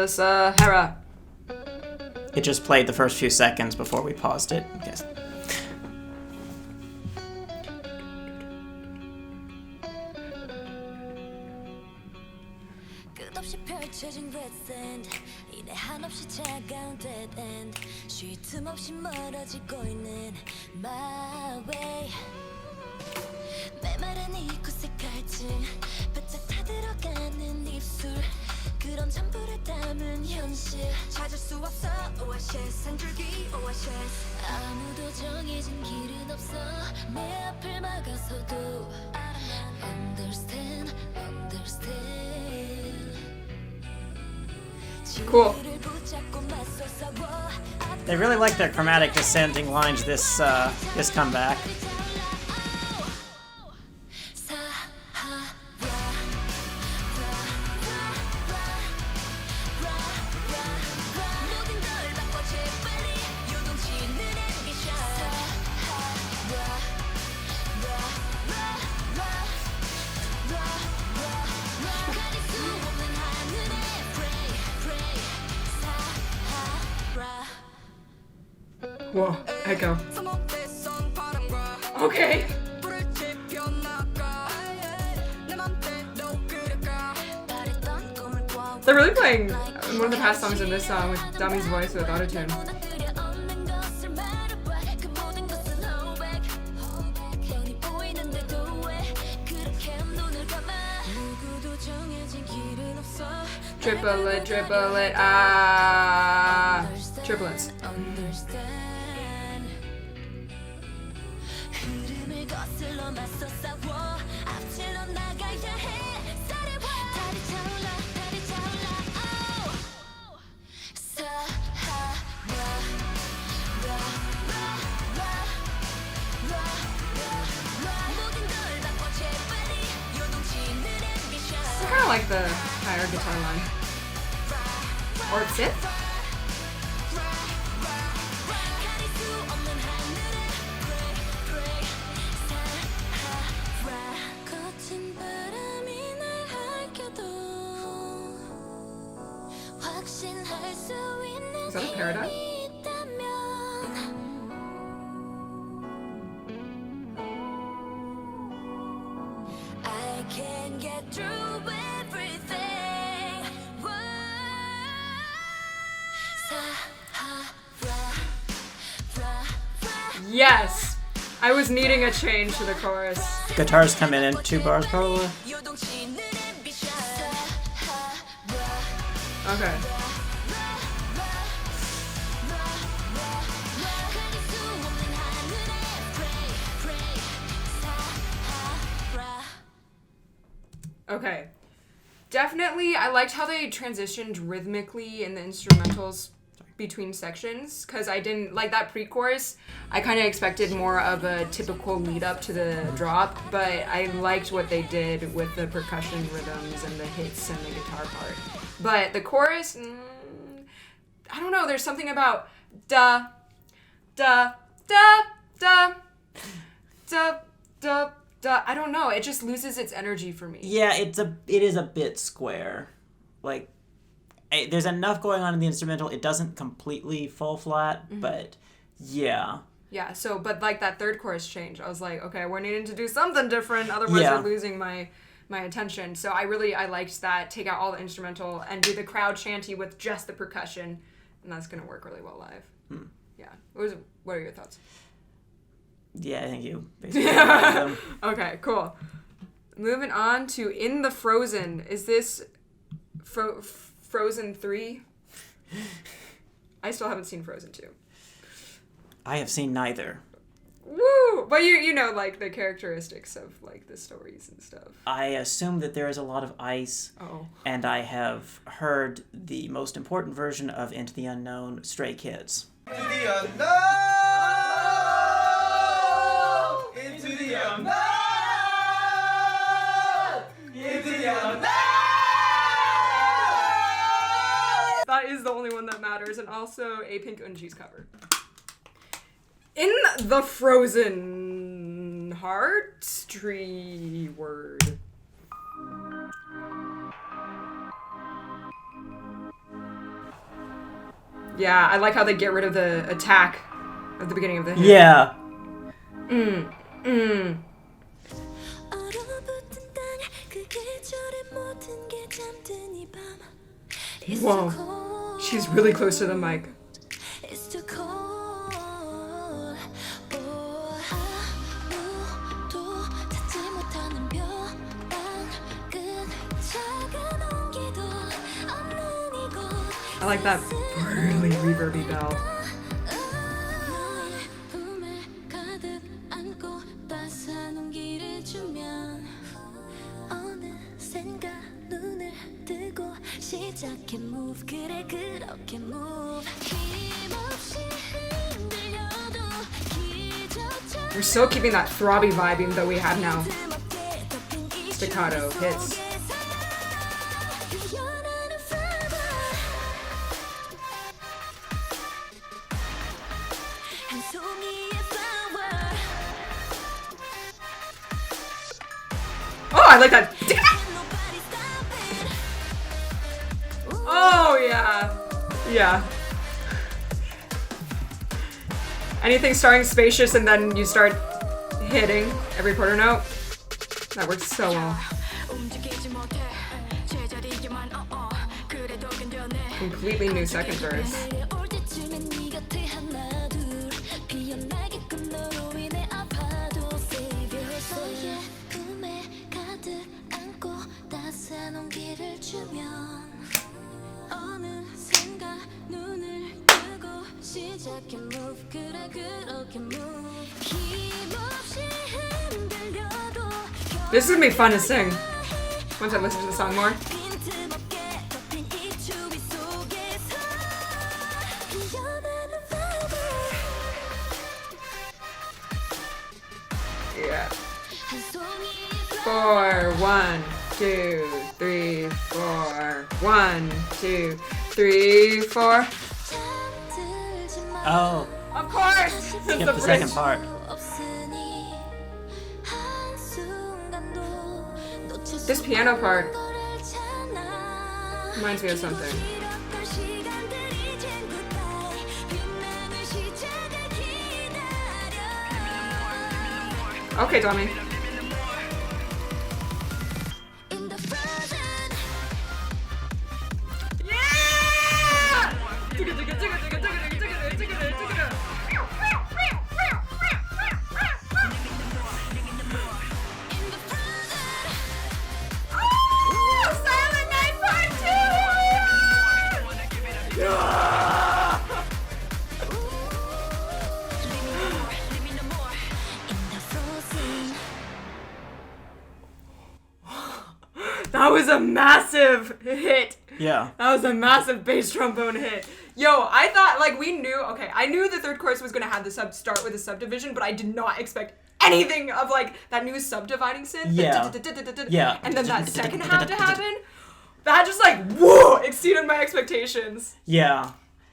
Sahara. It just played the first few seconds before we paused it. Yes. 끝없이 펼쳐진 grassland 이내 한없이 차가운 dead end 쉴 틈 없이 멀어지고 있는 my way 메마른 이곳의 갈증 바짝 타들어가는 입술 그런 전부를 담은 현실 찾을 수 없어 oasis 한 줄기 oasis 아무도 정해진 길은 없어 내 앞을 막아서도 understand Cool. They really like their chromatic descending lines this comeback. Whoa, echo. Okay. They're really playing one of the past songs in this song with Dummy's voice with autotune. Triplet, triplets. I kind of like the higher guitar line. Or fifth? Is that a paradigm? I can get through everything. Yes! I was needing a change to the chorus. Guitars come in 2 bars probably. Okay. Okay. Definitely, I liked how they transitioned rhythmically in the instrumentals between sections, because I didn't like that pre-chorus. I kind of expected more of a typical lead up to the drop, but I liked what they did with the percussion rhythms and the hits and the guitar part. But the chorus, I don't know, there's something about da, da, da, da, da, da, da. I don't know, it just loses its energy for me. Yeah, it is a bit square. Like, there's enough going on in the instrumental. It doesn't completely fall flat, but yeah. Yeah, so, but like that third chorus change, I was like, okay, we're needing to do something different, otherwise we're losing my attention. So I liked that, take out all the instrumental and do the crowd shanty with just the percussion, and that's going to work really well live. Yeah. What are your thoughts? Yeah, I think you basically them. Okay, cool. Moving on to In the Frozen. Is this Frozen 3? I still haven't seen Frozen 2. I have seen neither. Woo! But you know, like, the characteristics of, like, the stories and stuff. I assume that there is a lot of ice. Oh. And I have heard the most important version of Into the Unknown, Stray Kids. Into the unknown! Into the unknown! Into the unknown! That is the only one that matters, and also a Pink Unchi's cover. In the Frozen Heart Tree word. Yeah, I like how they get rid of the attack at the beginning of the hit. Yeah. 얼어붙은 땅 그 계절의 모든 게 잠든 이 밤 It's Whoa. too cold She's really close to the mic. It's too cold 아무도 찾지 못하는 벼랑 끝 작은 온기도 없는 이곳 I like that really reverby bell. 너의 품에 가득 안고 따스한 온기를 주면 어느샌가 눈을 뜨고 시작해 move 그래 그렇게 move 힘없이 흔들려도 기적처럼 We're still keeping that throbby vibe even though we have now 틈없게 덮인 이 staccato 주위 hits. 속에서 피어나는 flower 한 송이의 flower Oh, I like that. Nobody stop it Oh, yeah. Yeah. Anything starting spacious and then you start hitting every quarter note. That works so well. 움직이지 못해 제자리에만 그래도 견뎌내 Completely new second verse. 올 때쯤엔 네 곁에 하나 둘 피어나게끔 너로 인해 아파도 Savior 너의 꿈에 가득 안고 따스한 온기를 주면 어느샌가 눈을 뜨고 시작해 move 그래 그렇게 move 힘없이 흔들려도 This is gonna be fun to sing once I listen to the song more. 빈틈없게 덮인 이 주위 속에서 피어나는 flower Yeah. 한 송이의 flower 4, 1, 2, 3, 4. 1, 2, 3, 4. 잠들지 마 Oh, Of course! skip It's the second bridge. part. 없으니 한순간도 놓칠 수 This piano part 거를 찾아 reminds me of something. 길었던 시간들이 이젠 goodbye 빛나는 시작을 기다려 Okay, Tommy. In the frozen Yeah! in the frozen Oh, Silent Night Part 2! Yeah! Let me know more in the frozen That was a massive hit. Yeah. That was a massive bass trombone hit. Yo, I thought, like, we knew, okay, I knew the third chorus was gonna have the start with a subdivision, but I did not expect anything of, like, that new subdividing synth. Yeah. Yeah. And then that second half to happen. That just, like, whoa, exceeded my expectations. Yeah.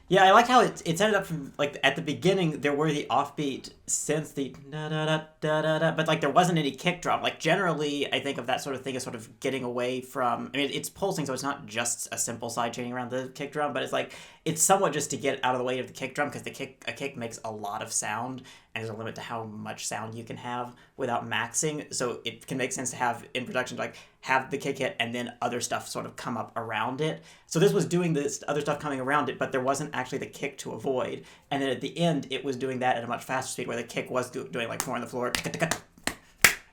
Yeah, I like how it's ended up from, like, at the beginning, there were the offbeat synths, the da-da-da-da-da-da, but, like, there wasn't any kick drum. Like, generally, I think of that sort of thing as sort of getting away from, I mean, it's pulsing, so it's not just a simple side chaining around the kick drum, but it's, like, it's somewhat just to get out of the way of the kick drum, because a kick makes a lot of sound, and there's a limit to how much sound you can have without maxing, so it can make sense to have, in production, like, have the kick hit and then other stuff sort of come up around it. So this was doing this other stuff coming around it, but there wasn't actually the kick to avoid. And then at the end, it was doing that at a much faster speed, where the kick was doing like more on the floor,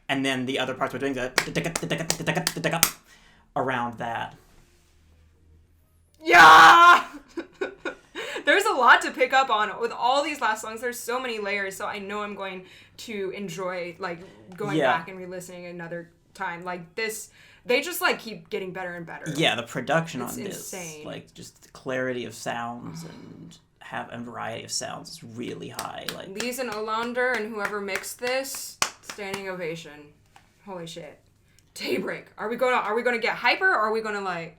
and then the other parts were doing the around that. Yeah! There's a lot to pick up on with all these last songs. There's so many layers, so I know I'm going to enjoy, like, going Yeah. back and re-listening another time. Like, this, they just, like, keep getting better and better. Yeah, the production It's on this, insane. like just the clarity of sounds and variety of sounds is really high. Like, Lise and Olander and whoever mixed this, standing ovation. Holy shit. Daybreak. Are we gonna get hyper, or are we gonna, like,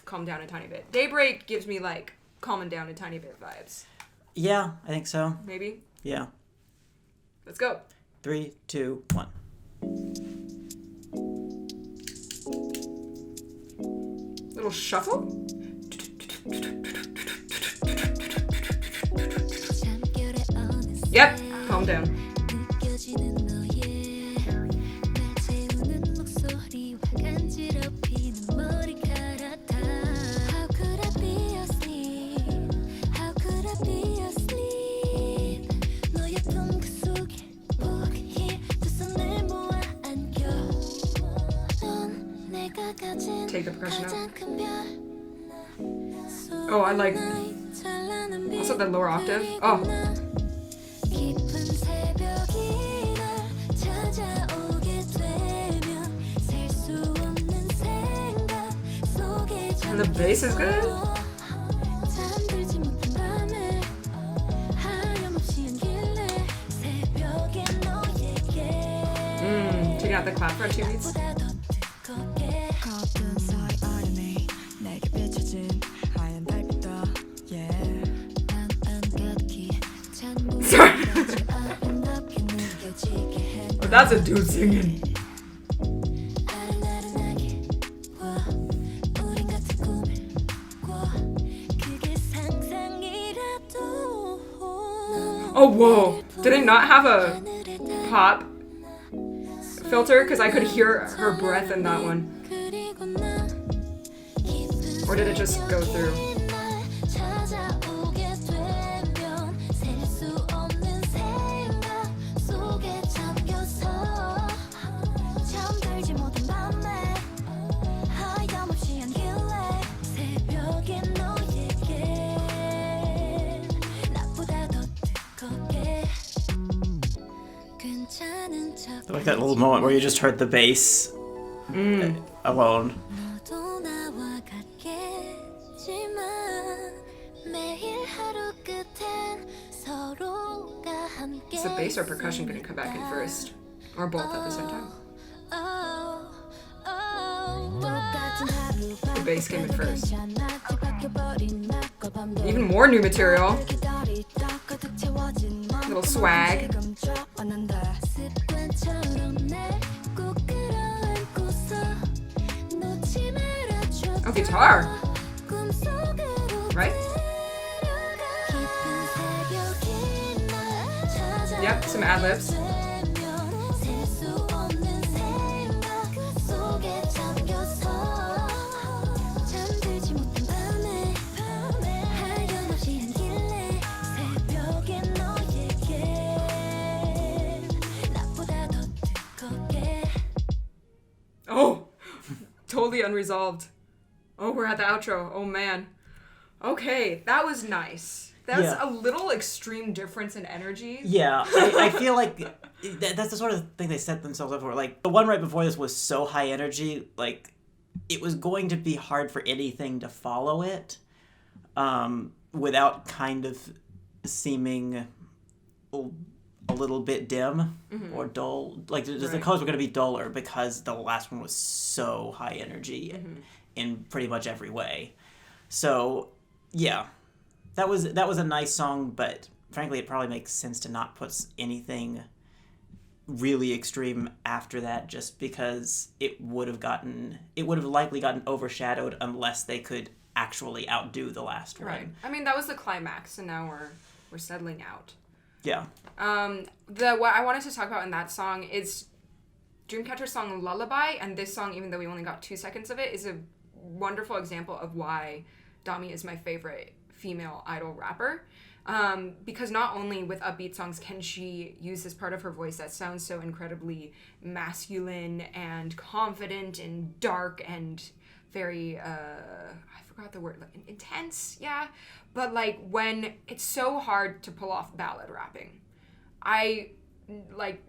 calm down a tiny bit? Daybreak gives me, like, calming down a tiny bit vibes. yeah, I think so. Maybe? Yeah. Let's go. 3, 2, 1. Little shuffle. Yep, calm down. 느껴지는 너의 날 채우는 목소리와 간지럽히는 머리카락 다 How could I be asleep How could I be asleep 너의 품그 속에 포기해 두 손을 모아 안겨 넌 내가 가진 Take the percussion out. 가장 큰 별 Oh, I like also the lower octave. Oh, 깊은 새벽이 날 찾아오게 되면 셀 수 없는 생각 속에 and the bass is good. 잠들지 못한 밤에 하염없이 안길래 새벽에 너에게 Taking out the clap for 2 beats. 보다 더 뜨겁게 커튼 사이 아련히 내게 비춰진 하얀 달빛도 yeah. 안감기 찬물 Sorry. 아름답게 느껴지게 해 Oh, that's a dude singing. 아른아른하게 와 우린 같은 꿈을 꿔 그게 상상이라도 Oh, whoa. Did it not have a pop filter? Because I could hear her breath in that one. Or did it just go through? 찾아오게 되면 셀 수 없는 생각 속에 잠겨서 잠들지 못한 밤에 하염없이 안길래 새벽에 너에게 나보다 더 뜨겁게 괜찮은 척 Like that little moment where you just heard the bass alone. 너도 나와 같겠지만 매일 하루 끝엔 서로가 함께 Is the bass or percussion going to come back in first? Or both at the same time? The bass came in first. Even more new material. Little swag. 습관처럼 내꼭 끌어안고서 놓지 말아줘 Oh, guitar. 꿈속으로 Right? 깊은 새벽이 날 찾아 Yep, some ad-libs. 셀 수 없는 생각 속에 잠겨서 잠들지 못한 밤에 하염없이 안길래 새벽에 너에게 나보다 더 뜨겁게 Oh, totally unresolved. Oh, we're at the outro. Oh, man. Okay, that was nice. That's Yeah. a little extreme difference in energy. Yeah, I feel like that's the sort of thing they set themselves up for. Like, the one right before this was so high energy, like, it was going to be hard for anything to follow it without kind of seeming a little bit dim or dull. Like, just the Right. colors were going to be duller because the last one was so high energy in pretty much every way. So, yeah. That was a nice song, but frankly, it probably makes sense to not put anything really extreme after that, just because it would have likely gotten overshadowed unless they could actually outdo the last one. Right. I mean, that was the climax, and now we're settling out. Yeah. What I wanted to talk about in that song is Dreamcatcher's song Lullaby, and this song, even though we only got 2 seconds of it, is a wonderful example of why Dami is my favorite female idol rapper. Because not only with upbeat songs can she use this part of her voice that sounds so incredibly masculine and confident and dark and very, I forgot the word, like intense, yeah? But like when it's so hard to pull off ballad rapping, I, like,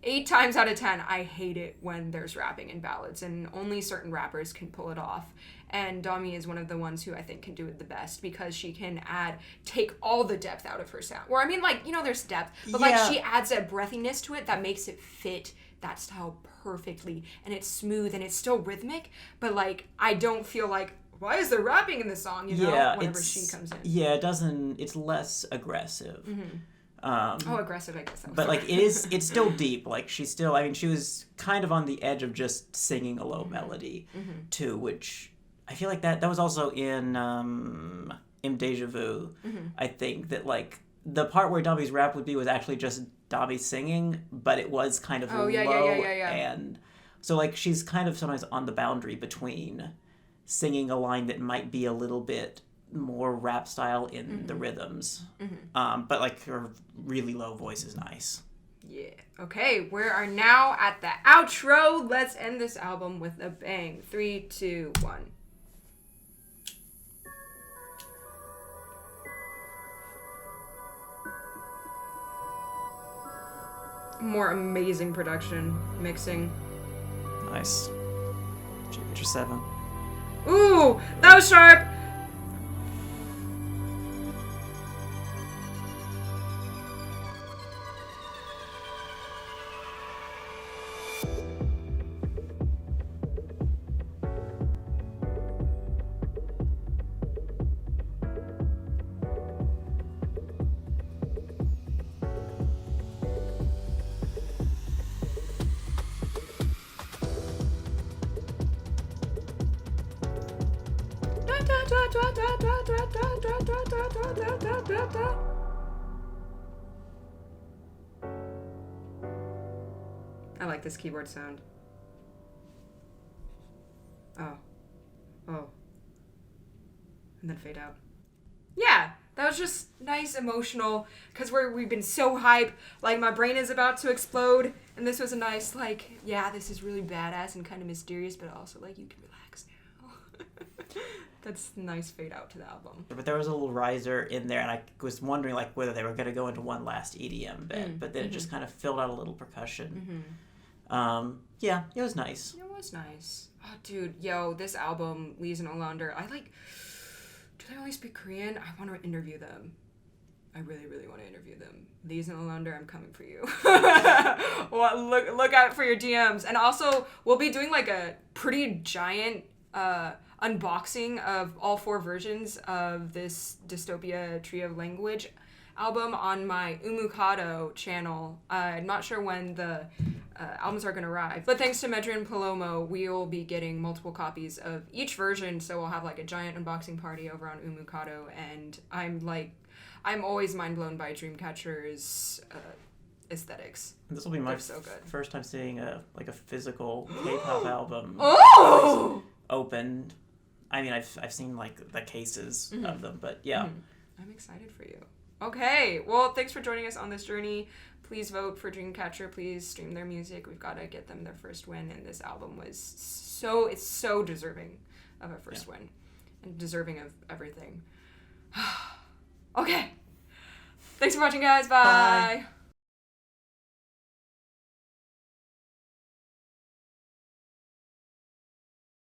8 times out of 10, I hate it when there's rapping in ballads, and only certain rappers can pull it off. And Dami is one of the ones who I think can do it the best because she can take all the depth out of her sound. Or, I mean, like, you know, there's depth, but, like, Yeah. she adds a breathiness to it that makes it fit that style perfectly. And it's smooth and it's still rhythmic, but, like, I don't feel like, why is there rapping in this song, you know, Yeah, whenever she comes in. Yeah, it's less aggressive. Aggressive, I guess. That was But the like word. it's still deep. Like she was kind of on the edge of just singing a low melody too, which I feel like that was also in Deja Vu. I think that like the part where Dami's rap would be was actually just Dami singing, but it was kind of low. Yeah. And so, like, she's kind of sometimes on the boundary between singing a line that might be a little bit more rap style in the rhythms. But, like, her really low voice is nice. Yeah. Okay, we are now at the outro. Let's end this album with a bang. 3, 2, 1. More amazing production, mixing. Nice. G Major 7. Ooh, that was sharp. I like this keyboard sound. Oh. And then fade out. Yeah, that was just nice, emotional, because we've been so hype, like my brain is about to explode, and this was a nice, like, yeah, this is really badass and kind of mysterious, but also, like, you can relax now. That's a nice fade out to the album. But there was a little riser in there, and I was wondering, like, whether they were going to go into one last EDM bit, but then it just kind of filled out a little percussion. Yeah, it was nice. It was nice. Oh, dude, yo, this album, Lee's and Olander, do they only speak Korean? I want to interview them. I really, really want to interview them. Lee's and Olander, I'm coming for you. Well, look out for your DMs. And also, we'll be doing like a pretty giant unboxing of all 4 versions of this Dystopia Trio Language album on my Umukado channel. I'm not sure when the albums are going to arrive, but thanks to Medra and Palomo, we'll be getting multiple copies of each version, so we'll have like a giant unboxing party over on Umukado, and I'm always mind blown by Dreamcatcher's aesthetics. This will be my so good. first time seeing a physical K-pop album. Oh! Opened. I mean, I've seen like the cases of them, but yeah. I'm excited for you. Okay, well, thanks for joining us on this journey. Please vote for Dreamcatcher. Please stream their music. We've got to get them their first win, and this album was so deserving of a first win, and deserving of everything. Okay. Thanks for watching, guys. Bye.